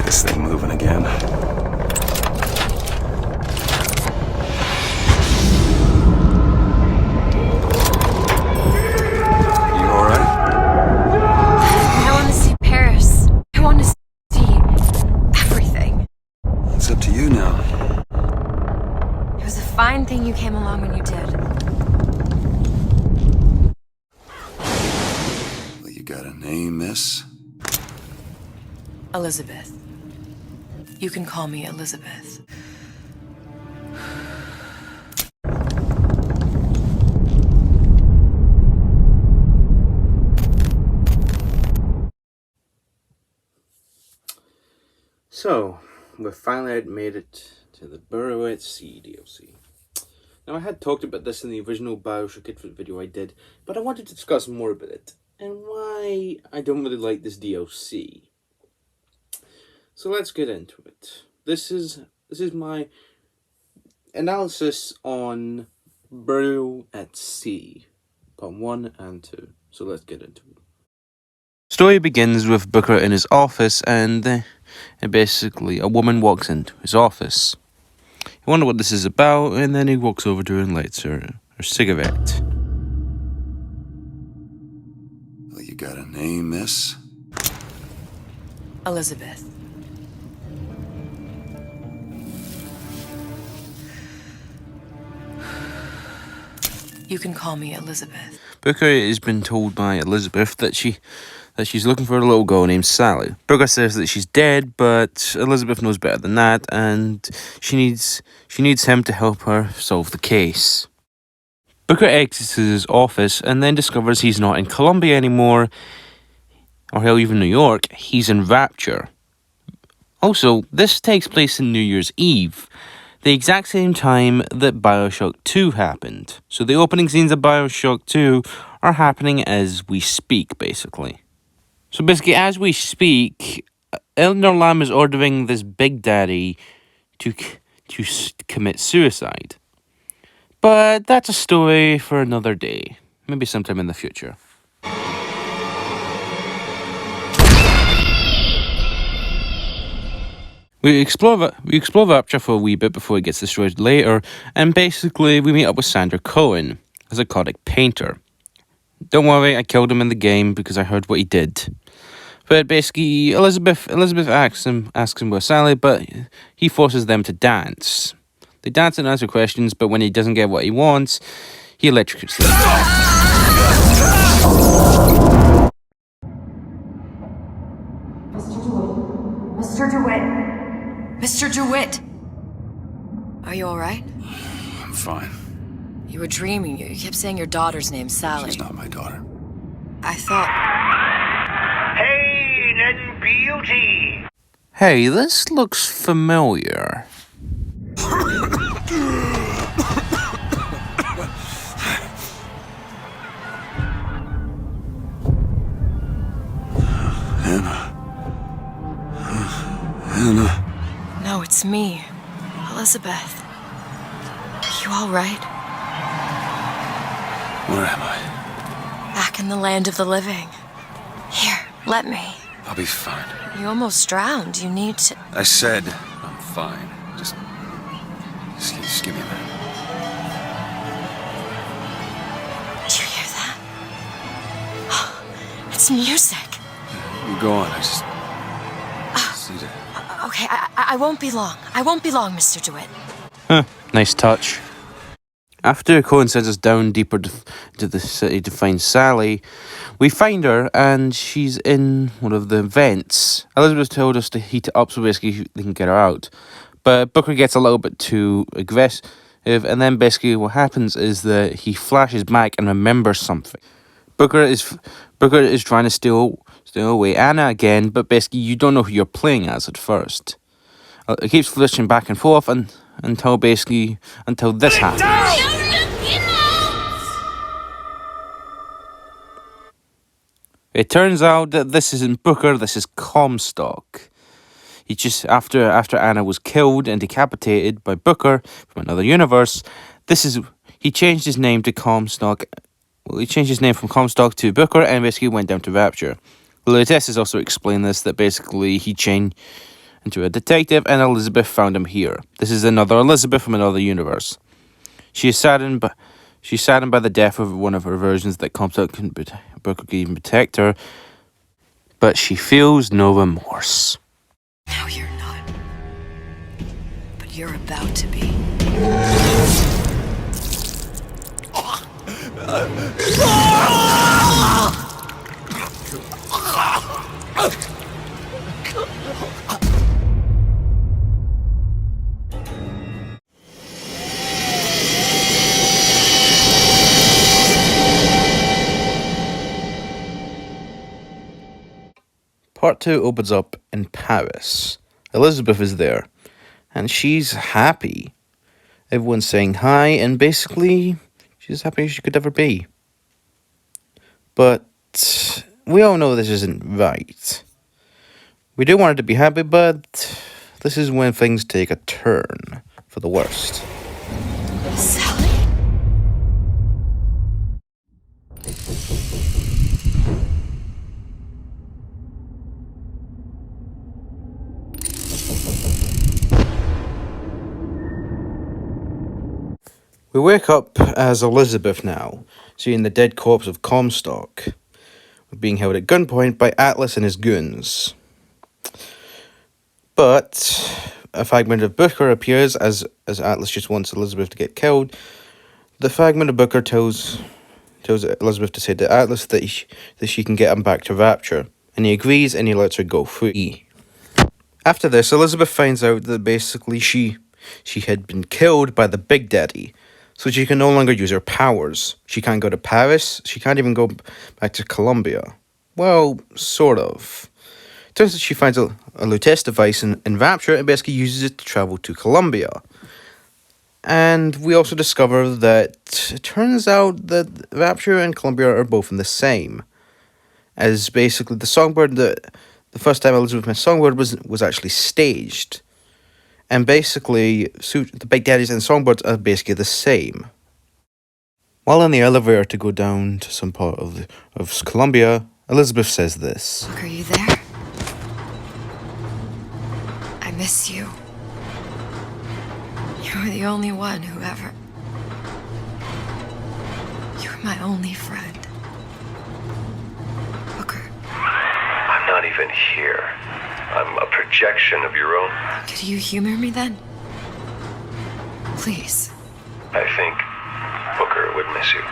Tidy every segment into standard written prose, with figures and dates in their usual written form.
this thing moving again. You alright? I want to see Paris. I want to see everything. It's up to you now. It was a fine thing you came along when you did. Well, you got a name, miss? Elizabeth. You can call me Elizabeth. So, we finally made it to the Burrow at Sea DLC. Now, I had talked about this in the original Bioshock Infinite video I did, but I wanted to discuss more about it, and why I don't really like this DLC. So let's get into it. This is my analysis on Burrow at Sea, part 1 and 2. So let's get into it. Story begins with Booker in his office, and basically a woman walks into his office. You wonder what this is about, and then he walks over to her and lights her cigarette. Well, you got a name, miss? Elizabeth. You can call me Elizabeth. Booker has been told by Elizabeth that she's looking for a little girl named Sally. Booker says that she's dead, but Elizabeth knows better than that, and she needs him to help her solve the case. Booker exits his office and then discovers he's not in Columbia anymore, or hell, even New York. He's in Rapture. Also, this takes place in New Year's Eve, the exact same time that Bioshock 2 happened. So the opening scenes of Bioshock 2 are happening as we speak, basically. So basically, as we speak, Eleanor Lamb is ordering this Big Daddy to commit suicide. But that's a story for another day. Maybe sometime in the future. We explore Rapture for a wee bit before it gets destroyed later, and basically we meet up with Sandra Cohen, a psychotic painter. Don't worry, I killed him in the game because I heard what he did. But basically, Elizabeth asks him where Sally, but he forces them to dance. They dance and answer questions, but when he doesn't get what he wants, he electrocutes them. Mr. DeWitt. Mr. DeWitt! Are you alright? I'm fine. You were dreaming. You kept saying your daughter's name, Sally. She's not my daughter. I thought... Hey, then beauty! Hey, this looks familiar. Anna. No, it's me. Elizabeth. Are you alright? Where am I? Back in the land of the living. Here, let me. I'll be fine. You almost drowned. You need to... I said I'm fine. Just give me a minute. Do you hear that? It's music. You go on. I just need to... Okay, I won't be long. I won't be long, Mr. DeWitt. Huh, nice touch. After Cohen sends us down deeper to the city to find Sally, we find her and she's in one of the vents. Elizabeth told us to heat it up so basically they can get her out. But Booker gets a little bit too aggressive, and then basically what happens is that he flashes back and remembers something. Booker is trying to steal away Anna again, but basically you don't know who you're playing as at first. It keeps flashing back and forth until this happens. It turns out that this isn't Booker, this is Comstock. He just after Anna was killed and decapitated by Booker from another universe, he changed his name to Comstock. Well, he changed his name from Comstock to Booker and basically went down to Rapture. Lutess has also explained this, that basically he changed into a detective, and Elizabeth found him here. This is another Elizabeth from another universe. She is saddened by the death of one of her versions that Comstock Booker could even protect her, but she feels no remorse. No, you're not. But you're about to be. Part 2 opens up in Paris. Elizabeth is there, and she's happy. Everyone's saying hi, and basically, she's as happy as she could ever be. But we all know this isn't right. We do want her to be happy, but this is when things take a turn for the worst. Sally? We wake up as Elizabeth now, seeing the dead corpse of Comstock, being held at gunpoint by Atlas and his goons. But a fragment of Booker appears as Atlas just wants Elizabeth to get killed. The fragment of Booker tells Elizabeth to say to Atlas that she can get him back to Rapture, and he agrees and he lets her go free. After this, Elizabeth finds out that basically she had been killed by the Big Daddy, so she can no longer use her powers. She can't go to Paris, she can't even go back to Colombia. Well, sort of. Turns out she finds a Lutece device in Rapture and basically uses it to travel to Colombia. And we also discover that it turns out that Rapture and Columbia are both in the same. As basically the Songbird, the first time Elizabeth met Songbird was actually staged. And basically, the Big Daddies and Songbirds are basically the same. While in the elevator to go down to some part of Colombia, Elizabeth says this. Are you there? I miss you. You were the only one who ever... You were my only friend. Booker, I'm not even here. I'm a projection of your own. could you humor me then? Please. I think Booker would miss you.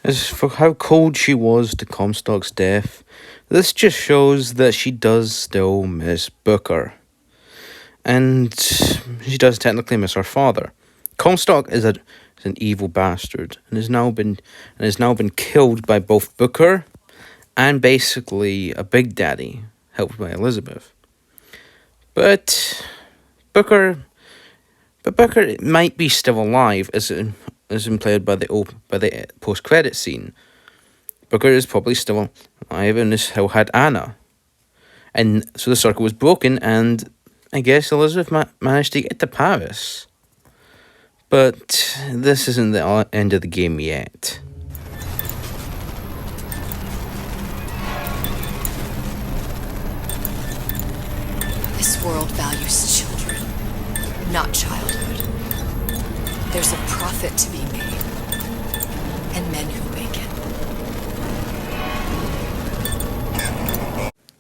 As for how cold she was to Comstock's death, this just shows that she does still miss Booker. And she does technically miss her father. Comstock is an evil bastard and has now been killed by both Booker and basically a Big Daddy, helped by Elizabeth. But Booker might be still alive, as implied by the post-credit scene. Booker is probably still alive and still had Anna, and so the circle was broken, and I guess Elizabeth managed to get to Paris. But this isn't the end of the game yet. This world values children, not childhood. There's a profit to be made, and men who make it.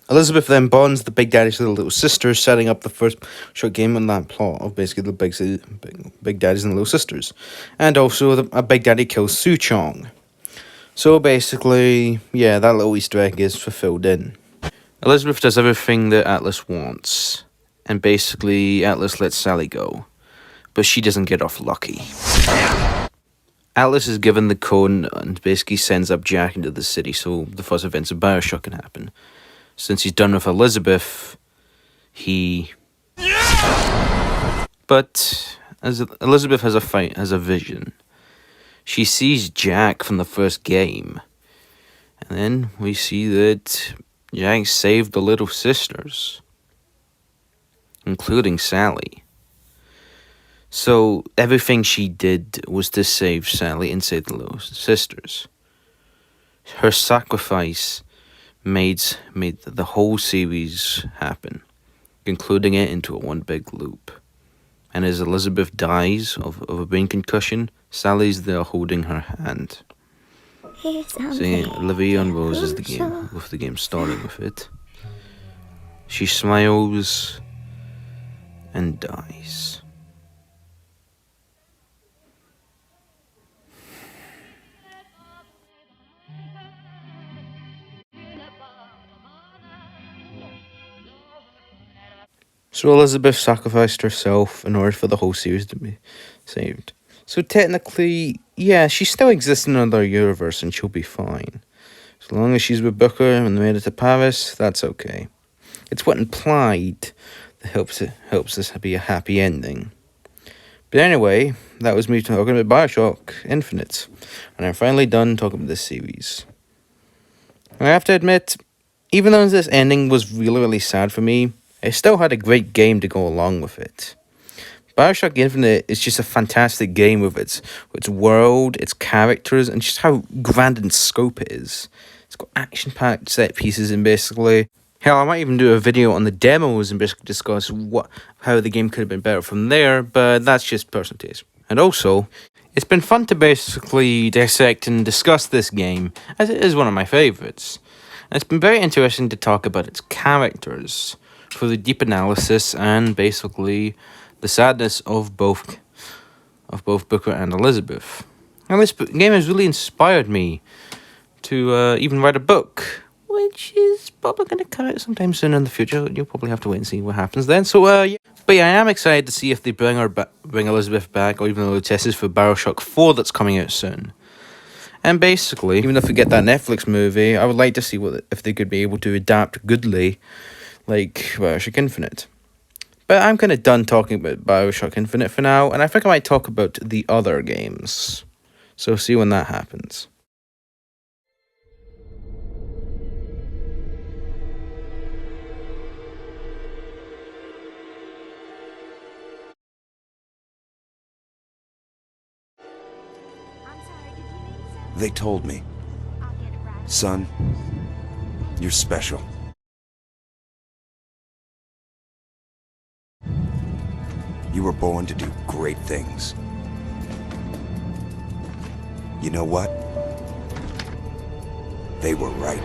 Elizabeth then bonds the Big Daddies to the Little Sisters, setting up the first short game in that plot of basically the Big Daddies and the Little Sisters. And also a Big Daddy kills Su Chong. So basically, yeah, that little Easter egg is fulfilled in. Elizabeth does everything that Atlas wants, and basically Atlas lets Sally go, but she doesn't get off lucky. Atlas is given the cone and basically sends up Jack into the city so the first events of Bioshock can happen. Since he's done with Elizabeth, But as Elizabeth has a vision, she sees Jack from the first game, and then we see that Jack saved the Little Sisters, including Sally. So everything she did was to save Sally and save the Little Sisters. Her sacrifice made the whole series happen. concluding it into a one big loop. And as Elizabeth dies of a brain concussion, Sally's there holding her hand. See, Olivia unroses the game, with the game starting with it. She smiles and dies. So Elizabeth sacrificed herself in order for the whole series to be saved. So technically, yeah, she still exists in another universe and she'll be fine. As long as she's with Booker and they made it to Paris, that's okay. It's what implied that helps this be a happy ending. But anyway, that was me talking about Bioshock Infinite. And I'm finally done talking about this series. And I have to admit, even though this ending was really, really sad for me, I still had a great game to go along with it. Bioshock Infinite is just a fantastic game with its world, its characters, and just how grand in scope it is. It's got action-packed set pieces and basically... Hell, I might even do a video on the demos and basically discuss how the game could have been better from there, but that's just personal taste. And also, it's been fun to basically dissect and discuss this game, as it is one of my favourites. And it's been very interesting to talk about its characters, for the deep analysis and basically the sadness of both Booker and Elizabeth. And this game has really inspired me to even write a book, which is probably going to come out sometime soon in the future. You'll probably have to wait and see what happens then. So yeah. But yeah, I am excited to see if they bring Elizabeth back, or even though the test is for Bioshock 4 that's coming out soon. And basically, even if we get that Netflix movie, I would like to see if they could be able to adapt goodly like Bioshock Infinite. But I'm kind of done talking about Bioshock Infinite for now, and I think I might talk about the other games. So see when that happens. They told me. Son, you're special. You were born to do great things. You know what? They were right.